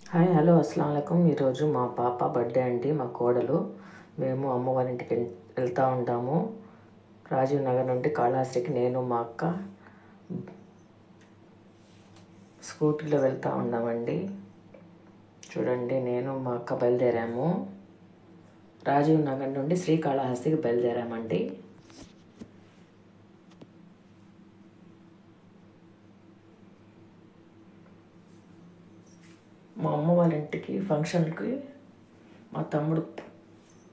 Hi hello అస్సలం వాలేకుమ్. ఈరోజు మా పాప బర్త్డే అండి. మా కోడలు మేము అమ్మ వాళ్ళ ఇంటికి వెళ్తూ ఉంటాము. రాజీవ్ నగర్ నుండి కాళహస్తికి నేను మా అక్క స్కూటీలో వెళ్తూ ఉన్నామండి. చూడండి, నేను మా అక్క బయలుదేరాము. రాజీవ్ నగర్ నుండి శ్రీకాళహస్తికి బయలుదేరామండి. మా అమ్మ వాళ్ళ ఇంటికి ఫంక్షన్కి మా తమ్ముడు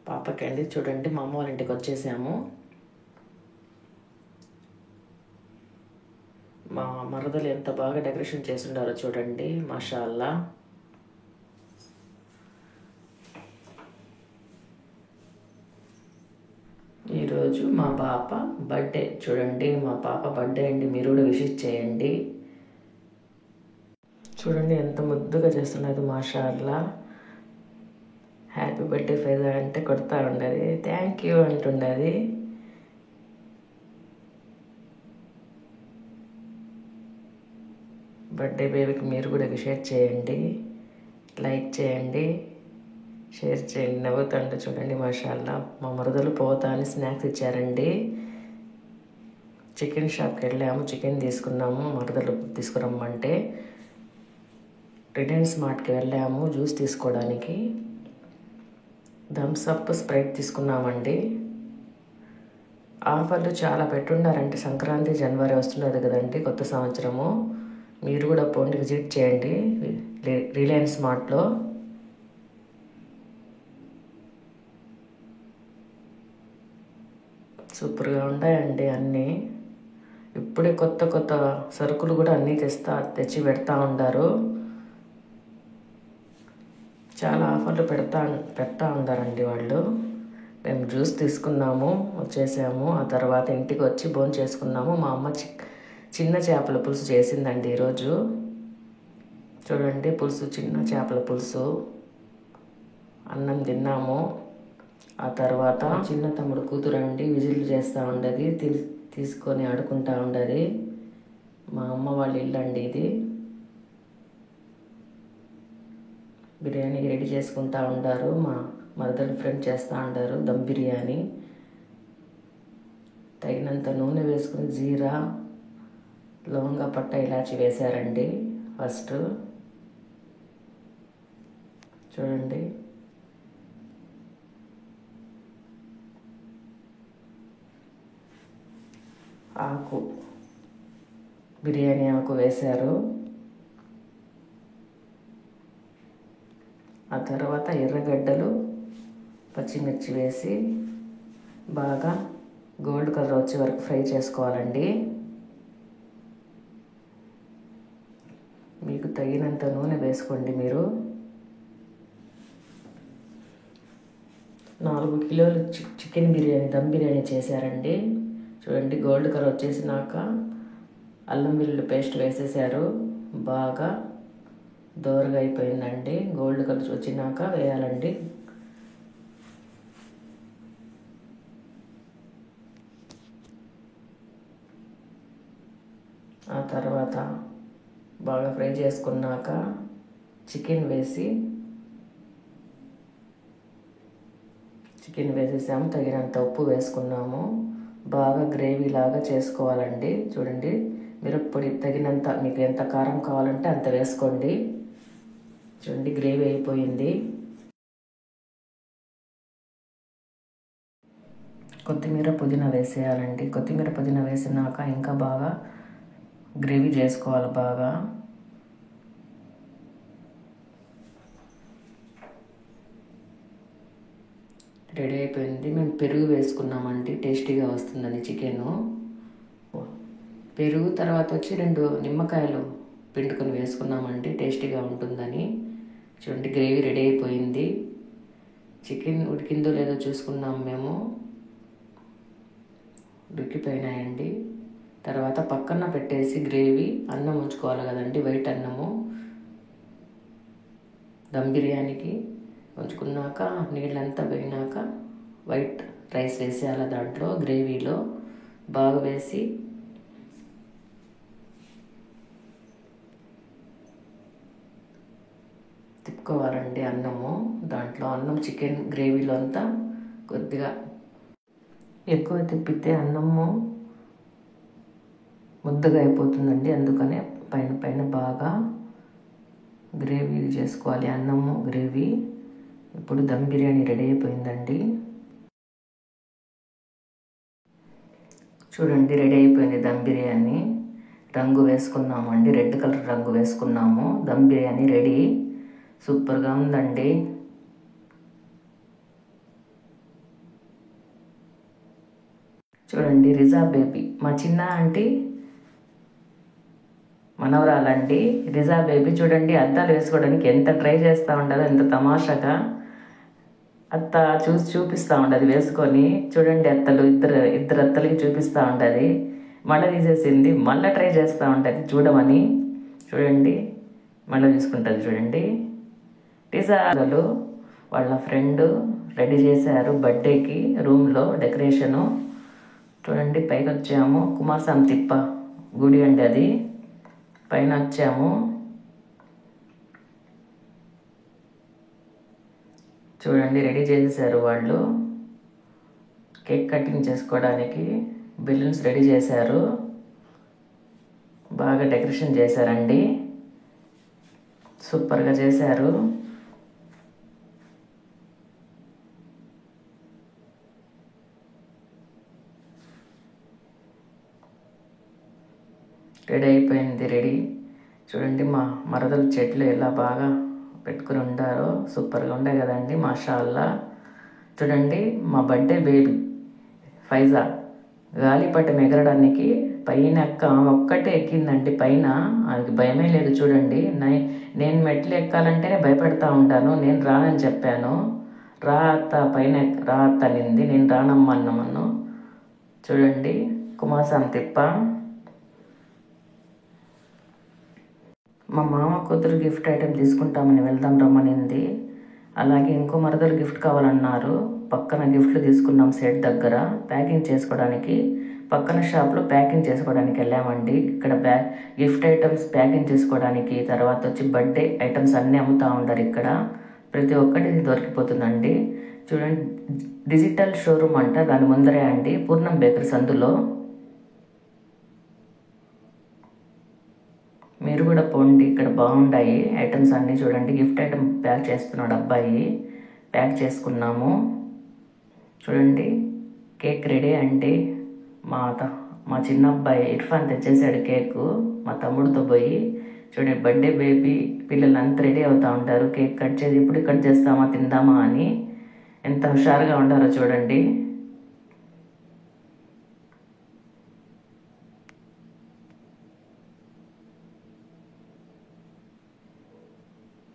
పాపకి అండి. చూడండి, మా అమ్మ వాళ్ళ ఇంటికి వచ్చేసాము. మా మరదలు ఎంత బాగా డెకరేషన్ చేసి ఉండారో చూడండి, మాషాల్లా. ఈరోజు మా పాప బర్త్డే. చూడండి, మా పాప బర్త్డే అండి. మీరు కూడా విష్ చేయండి. చూడండి ఎంత ముద్దుగా చేస్తున్నది, మాషాల్లా. హ్యాపీ బర్త్డే ఫైజా అంటే కొడతా ఉండదు, థ్యాంక్ యూ అంటుండది. బర్త్డే బేబీకి మీరు కూడా షేర్ చేయండి, లైక్ చేయండి, షేర్ చేయండి. నవ్వుతుంటే చూడండి, మాషాల్లా. మా మరదలు పోతా అని స్నాక్స్ ఇచ్చారండి. చికెన్ షాప్కి వెళ్ళాము, చికెన్ తీసుకున్నాము. మరదలు తీసుకురమ్మంటే రిలయన్స్ మార్ట్కి వెళ్ళాము జ్యూస్ తీసుకోవడానికి. థమ్స్ అప్, స్ప్రైట్ తీసుకున్నామండి. ఆఫర్లు చాలా పెట్టుండారంటే సంక్రాంతి జనవరి వస్తున్నది కదండి, కొత్త సంవత్సరము. మీరు కూడా పోండి, విజిట్ చేయండి రిలయన్స్ మార్ట్లో. సూపర్గా ఉన్నాయండి అన్నీ. ఇప్పుడే కొత్త కొత్త సరుకులు కూడా అన్నీ తెచ్చి పెడతా ఉండారు. చాలా ఆఫర్లు పెడతా ఉండారండి వాళ్ళు. మేము జ్యూస్ తీసుకున్నాము, వచ్చేసాము. ఆ తర్వాత ఇంటికి వచ్చి భోజనం చేసుకున్నాము. మా అమ్మ చిన్న చేపల పులుసు చేసిందండి ఈరోజు. చూడండి, పులుసు, చిన్న చేపల పులుసు. అన్నం తిన్నాము. ఆ తర్వాత చిన్న తమ్ముడు కూతురు అండి విజిల్ చేస్తూ ఉండేది, తీసుకొని ఆడుకుంటూ ఉండేది. మా అమ్మ వాళ్ళ ఇల్లు అండి ఇది. బిర్యానీ రెడీ చేసుకుంటూ ఉంటారు. మా మరదలు ఫ్రెండ్ చేస్తూ ఉంటారు దమ్ బిర్యానీ. తగినంత నూనె వేసుకుని జీరా, లవంగ, పట్ట, ఇలాచి వేశారండి ఫస్ట్. చూడండి, ఆకు, బిర్యానీ ఆకు వేశారు. ఆ తర్వాత ఎర్రగడ్డలు, పచ్చిమిర్చి వేసి బాగా గోల్డ్ కలర్ వచ్చే వరకు ఫ్రై చేసుకోవాలండి. మీకు తగినంత నూనె వేసుకోండి. మీరు 4 కిలోలు చికెన్ బిర్యానీ, దమ్ బిర్యానీ చేశారండి. చూడండి, గోల్డ్ కలర్ వచ్చేసినాక అల్లం వెల్లుల్లి పేస్ట్ వేసేసారు. బాగా దోరగా అయిపోయిందండి. గోల్డ్ కలర్ వచ్చినాక వేయాలండి. ఆ తర్వాత బాగా ఫ్రై చేసుకున్నాక చికెన్ వేసేసాము. తగినంత ఉప్పు వేసుకున్నాము. బాగా గ్రేవీ లాగా చేసుకోవాలండి. చూడండి, మిరప్పొడి తగినంత, మీకు ఎంత కారం కావాలంటే అంత వేసుకోండి. చూడండి, గ్రేవీ అయిపోయింది. కొత్తిమీర, పుదీనా వేసేయాలండి. కొత్తిమీర, పుదీనా వేసినాక ఇంకా బాగా గ్రేవీ చేసుకోవాలి. బాగా రెడీ అయిపోయింది. మేము పెరుగు వేసుకున్నామండి, టేస్టీగా వస్తుందని చికెను. పెరుగు తర్వాత వచ్చి 2 నిమ్మకాయలు పిండుకొని వేసుకున్నామండి, టేస్టీగా ఉంటుందని. చూడండి, గ్రేవీ రెడీ అయిపోయింది. చికెన్ ఉడికిందో లేదో చూసుకున్నాము మేము. ఉడికిపోయినాయండి. తర్వాత పక్కన పెట్టేసి గ్రేవీ, అన్నం ఉంచుకోవాలి కదండి, వైట్ అన్నము దమ్ బిర్యానీకి ఉంచుకున్నాక నీళ్ళంతా పోయినాక వైట్ రైస్ వేసేయాలి. దాంట్లో గ్రేవీలో బాగా వేసి తిప్పుకోవాలండి అన్నము. దాంట్లో అన్నం చికెన్ గ్రేవీలో అంతా కొద్దిగా ఎక్కువ తిప్పితే అన్నము ముద్దగా అయిపోతుందండి. అందుకనే పైన పైన బాగా గ్రేవీ చేసుకోవాలి, అన్నము గ్రేవీ. ఇప్పుడు దమ్ బిర్యానీ రెడీ అయిపోయిందండి. చూడండి, రెడీ అయిపోయింది దమ్ బిర్యానీ. రంగు వేసుకున్నామండి, రెడ్ కలర్ రంగు వేసుకున్నాము. దమ్ బిర్యానీ రెడీ. సూపర్గా ఉందండి. చూడండి, రిజా బేబీ మా చిన్న ఆంటీ మనవరాలండి. రిజా బేబీ చూడండి, అద్దాలు వేసుకోవడానికి ఎంత ట్రై చేస్తూ ఉండదో, ఎంత తమాషాగా అత్త చూపిస్తూ ఉండదు వేసుకొని. చూడండి, ఇద్దరు అత్తలకి చూపిస్తూ ఉండదు. మళ్ళీ తీసేసింది, మళ్ళీ ట్రై చేస్తూ ఉంటుంది చూడమని. చూడండి, మళ్ళీ చూసుకుంటుంది. చూడండి, రిజాలు వాళ్ళ ఫ్రెండ్ రెడీ చేశారు బర్త్డేకి రూమ్లో డెకరేషను. చూడండి, పైకి వచ్చాము. కుమారస్వామి తిప్ప గుడి అండి అది. పైన వచ్చాము. చూడండి, రెడీ చేసేసారు వాళ్ళు కేక్ కటింగ్ చేసుకోవడానికి. బెలూన్స్ రెడీ చేశారు, బాగా డెకరేషన్ చేశారండి. సూపర్గా చేశారు. రెడీ అయిపోయింది. రెడీ. చూడండి, మా మరదలు చెట్లు ఎలా బాగా పెట్టుకుని ఉండారో, సూపర్గా ఉండే కదండి, మాషాల్లా. చూడండి, మా బర్త్డే బేబీ ఫైజా గాలిపటం ఎగరడానికి పైన ఒక్కటే ఎక్కిందండి. పైన ఆమెకి భయమే లేదు. చూడండి, నేను మెట్లు ఎక్కాలంటేనే భయపడతా ఉంటాను. నేను రానని చెప్పాను. రా అత్త పైన రా అత్త అనింది. నేను రానమ్మన్నాను. చూడండి, కుమారస్వామి తిప్ప. మా మామ కూతురు గిఫ్ట్ ఐటెం తీసుకుంటామని వెళ్దాం రమ్మనింది. అలాగే ఇంకో మరదలు గిఫ్ట్ కావాలన్నారు. పక్కన గిఫ్ట్లు తీసుకున్నాం సెట్ దగ్గర ప్యాకింగ్ చేసుకోవడానికి. పక్కన షాప్లో ప్యాకింగ్ చేసుకోవడానికి వెళ్ళామండి. ఇక్కడ గిఫ్ట్ ఐటమ్స్ ప్యాకింగ్ చేసుకోవడానికి, తర్వాత వచ్చి బర్త్డే ఐటమ్స్ అన్నీ అమ్ముతూ ఉంటారు ఇక్కడ. ప్రతి ఒక్కటి దొరికిపోతుందండి. చూడండి, డిజిటల్ షోరూమ్ అంట, దాని ముందరే అండి పూర్ణం బేకరీస్. అందులో మీరు కూడా పోండి, ఇక్కడ బాగుంటాయి ఐటమ్స్ అన్నీ. చూడండి, గిఫ్ట్ ఐటమ్ ప్యాక్ చేస్తున్నాడు అబ్బాయి. ప్యాక్ చేసుకున్నాము. చూడండి, కేక్ రెడీ అండి. మా చిన్న అబ్బాయి ఇర్ఫాన్ తెచ్చేసాడు కేకు మా తమ్ముడితో పోయి. చూడండి, బర్త్డే బేబీ పిల్లలు అంతా రెడీ అవుతూ ఉంటారు. కేక్ కట్ చేసి ఇప్పుడు కట్ చేస్తామా తిందామా అని ఎంత హుషారుగా ఉండారో చూడండి.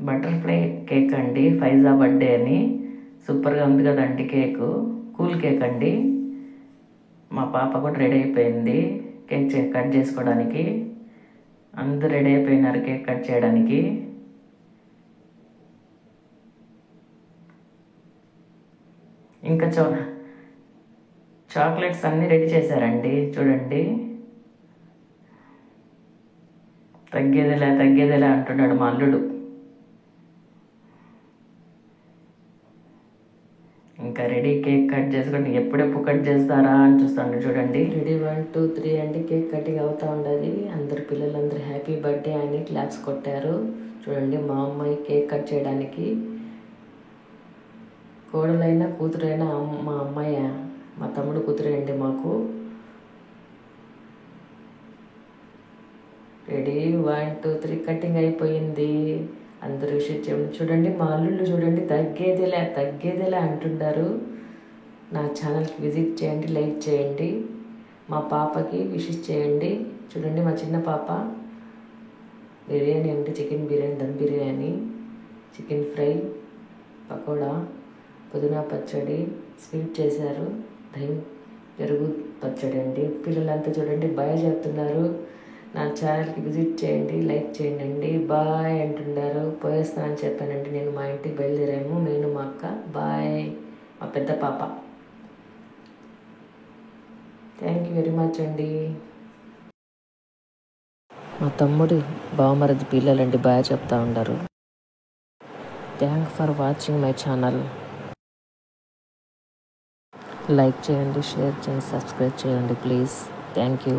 బటర్ఫ్లై కేక్ అండి, ఫైజా బర్త్డే అని. సూపర్గా ఉంది కదండి కేకు. కూల్ కేక్ అండి. మా పాప కూడా రెడీ అయిపోయింది కేక్ కట్ చేసుకోవడానికి. అందరూ రెడీ అయిపోయినారు కేక్ కట్ చేయడానికి. ఇంకా చాక్లెట్స్ అన్నీ రెడీ చేశారండి. చూడండి, తగ్గేదేలే అంటున్నాడు మా అల్లుడు. ఇంకా రెడీ కేక్ కట్ చేసుకొని ఎప్పుడెప్పుడు కట్ చేస్తారా అని చూస్తాను. చూడండి, రెడీ 1 2 3 అండి కేక్ కటింగ్ అవుతూ ఉండదు. అందరు పిల్లలందరూ హ్యాపీ బర్త్డే అని క్లాప్స్ కొట్టారు. చూడండి, మా అమ్మాయి కేక్ కట్ చేయడానికి, కోడలైనా కూతురైనా మా అమ్మాయి మా తమ్ముడు కూతురే అండి మాకు. రెడీ 1 2 3 కటింగ్ అయిపోయింది. అందరూ విషయం చేయండి. చూడండి, మా అల్లుళ్ళు చూడండి, తగ్గేదేలే అంటుంటారు. నా ఛానల్కి విజిట్ చేయండి, లైక్ చేయండి. మా పాపకి విషెస్ చేయండి. చూడండి, మా చిన్న పాప బిర్యానీ అంటే chicken biryani, dum biryani, chicken fry, pakoda, పుదీనా పచ్చడి, స్వీట్ చేశారు, దહીં పెరుగు పచ్చడి అండి. పిల్లలంతా చూడండి బాయ్ చెప్తున్నారు. నా ఛానల్కి విజిట్ చేయండి, లైక్ చేయండి. బాయ్ అంటున్నారు. పోయేస్తానని చెప్పానండి. నేను మా ఇంటికి బయలుదేరాము, నేను మా అక్క. బాయ్ మా పెద్ద పాప. థ్యాంక్ యూ వెరీ మచ్ అండి. మా తమ్ముడు బావమరిది పిల్లలండి బాయ్ చెప్తా ఉంటారు. Thank for watching my channel. Like చేయండి, షేర్ చేయండి, సబ్స్క్రైబ్ చేయండి ప్లీజ్. Thank you.